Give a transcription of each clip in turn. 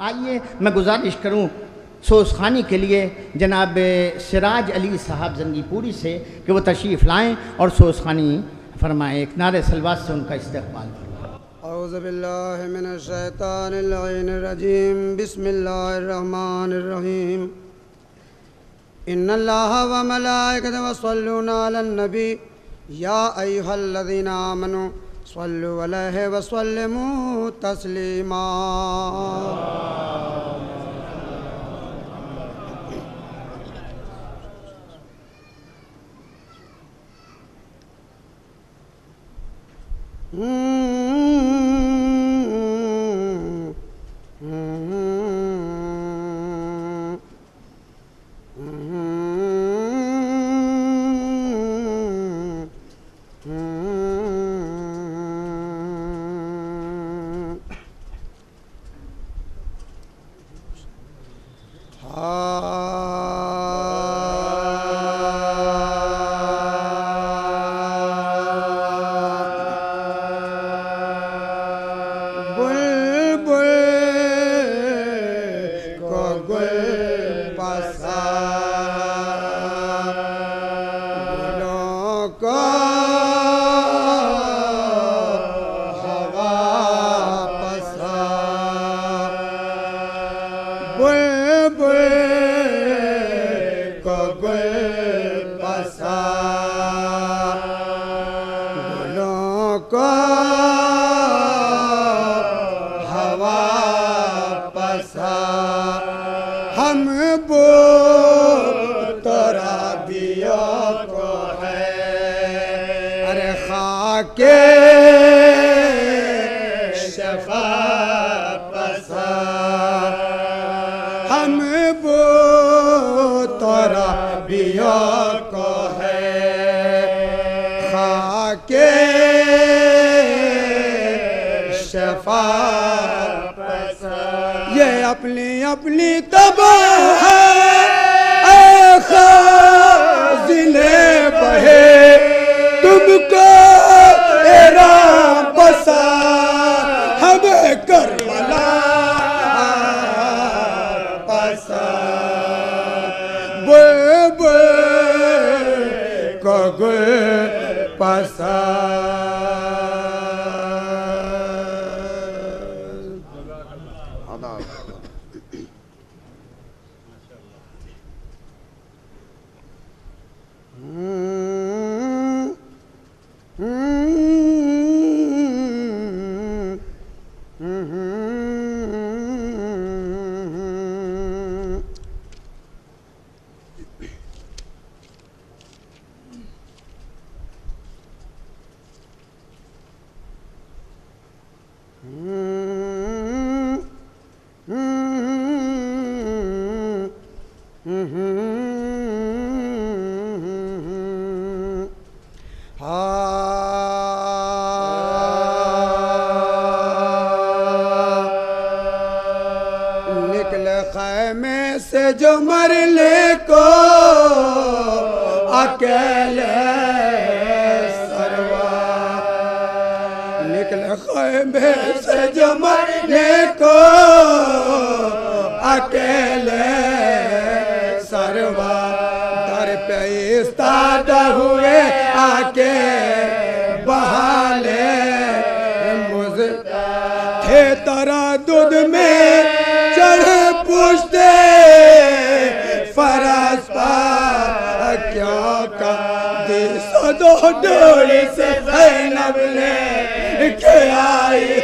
آئیے میں گزارش کروں سوزخانی کے لیے جناب سراج علی صاحب زنگی پوری سے کہ وہ تشریف لائیں اور سوزخانی فرمائیں. ایک نعرہ صلوات سے ان کا استقبال فرمائیں. اعوذ باللہ من الشیطان اللعین الرجیم. بسم اللہ الرحمن الرحیم. ان اللہ و ملائکتہ یصلون علی النبی یا ایھا الذین آمنوا صلوا علیہ وسلموا تسلیما. یہ اپنی اپنی تباہ اے خازن بہے تم کو ایران بسا ہمیں کربلا بسا. بے بے کو گل بسا. خیمے سے جو مرنے کو اکیلے سروا نکلے خیمے سے جو مرنے کو اکیلے سروا در پہ ایستادہ ہوئے آکے بہالے مجھ تھے تردد میں چڑھ پوچھتے فراز پا کیا کا دی صدو ڈولی سے زینب لے کے آئی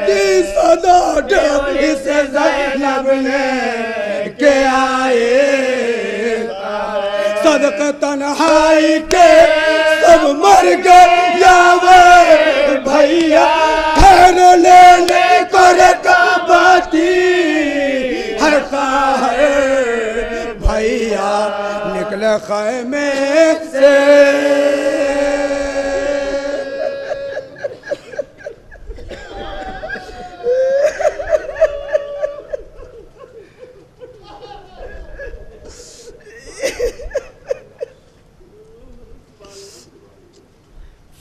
دی صدو ڈولی سے زینب لے کے آئی صدق تنہائی کے سب مر گئے یا بھائیا ٹھہر لینے کو رکاباتی ہر خواہر بھائیا نکلے خیمے سے.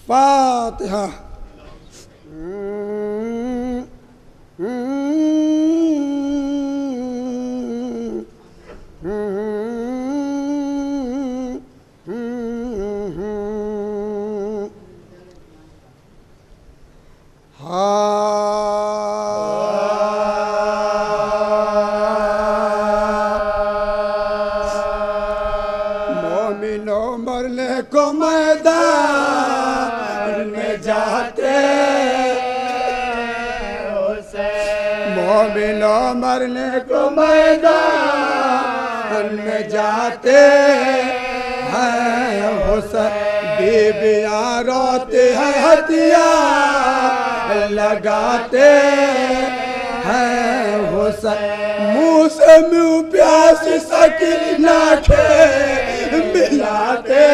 فاتحہ. मोमिनों मरने को मैदान में जाते, मोमिनों मरने को मैदान में जाते हैं हुसैन, बीबियां रोते हैं हथियार लगाते हैं हुसैन, मुँह से मुँह प्यास सकीना के मिलाते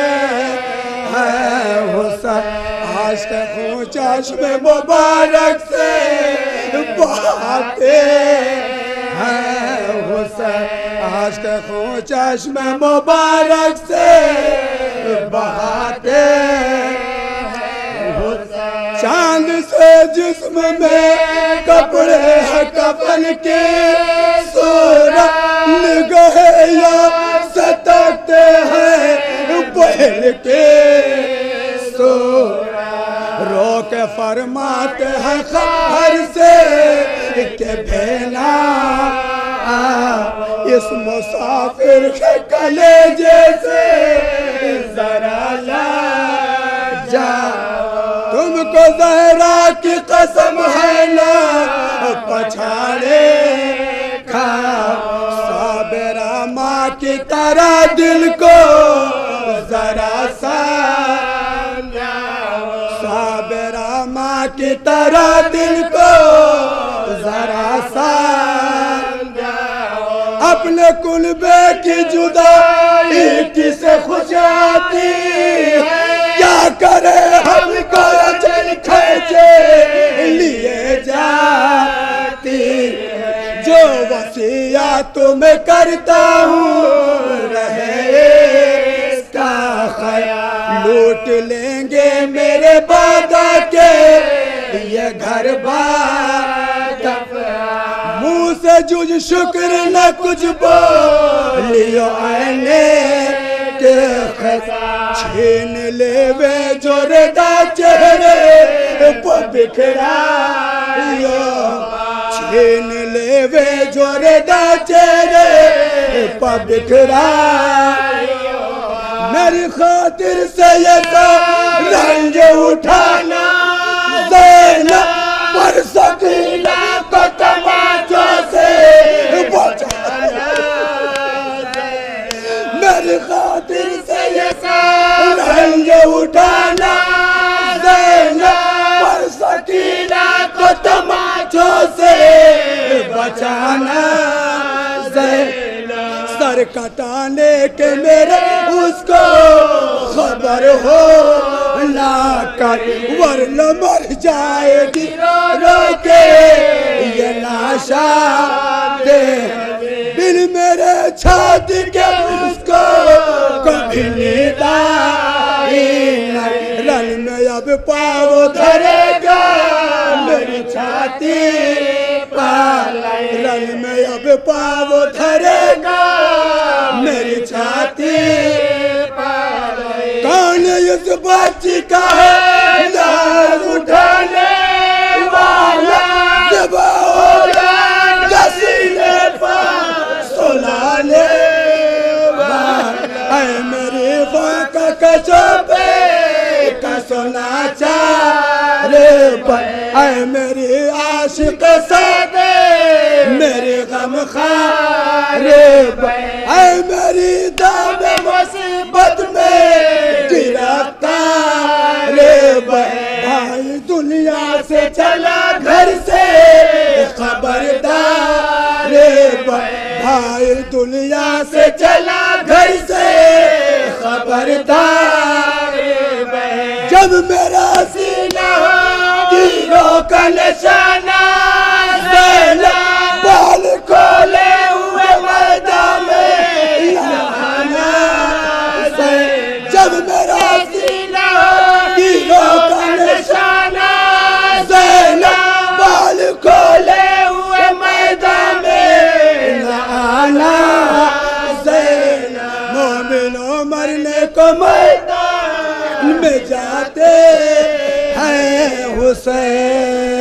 हैं हुसैन, आश्क खून चश्मे मुबारक से बहाते हैं हुसैन, आश्क खून चश्मे मुबारक से बहाते चांद से जिस्म में कपड़े हैं कफन के सूरत निगाहे या सताते हैं पहल के रो के फरमाते हैं खबर से के भेना इस मुसाफिर के कलेजे से जरा ला जा, तुमको ज़हरा की कसम है ना पछाड़े खा, साबिरा माँ की तरह दिल को जरा सा, साबिरा माँ की तरह दिल को जरा सा, अपने कुलबे की जुदाई किसे खुश आती है, क्या करे हमको चल खर्चे लिए जाती, जो वसिया तुम्हें करता हूँ रहे इसका ख्याल, लूट लेंगे मेरे बादा के ये घर बार, मुँह से जुज शुक्र न कुछ बोलियो आने के छीन लेवे जो रेदा चेहरे पर बिखरायो, छीन लेवे जो रेदा चेहरे पर बिखरायो, मेरी खातिर से ये तो रंज उठाना देना पर सकीना को तमाचों से बचाना, मेरी खातिर से ये रंग उठाना देना पर सकीना को तमाचों से बचाना, सर कटाने के मेरे उसको खबर हो ना कर, वरना मर जाएगी रो के ये लाशा दे, दिल मेरे छाती के उसको कभी निदाई रन में अब पाव धरेगा मेरी छाती पर, रन में अब पाव धरेगा मेरी छाती पर, कौन इस बच्ची का है लाज उठाने वाला, जब होगा सीने पर सुलाने वाला, मेरी बाका कचोपे का सोना चारे पर, मेरी आशिक सादे मेरे गम खारे पर, मेरी दाम मुसीबत में गिरफ्तार भाई दुनिया से चला घर से खबरदार, भाई दुनिया से चला घर से खबरदार, जब मेरा सीना तीरों का निशाना देना बाल खोले हुए मैदान में लहाना, जब मेरा सीना तीरों का निशाना देना बाल खोले میدان میں جاتے ہیں حسین.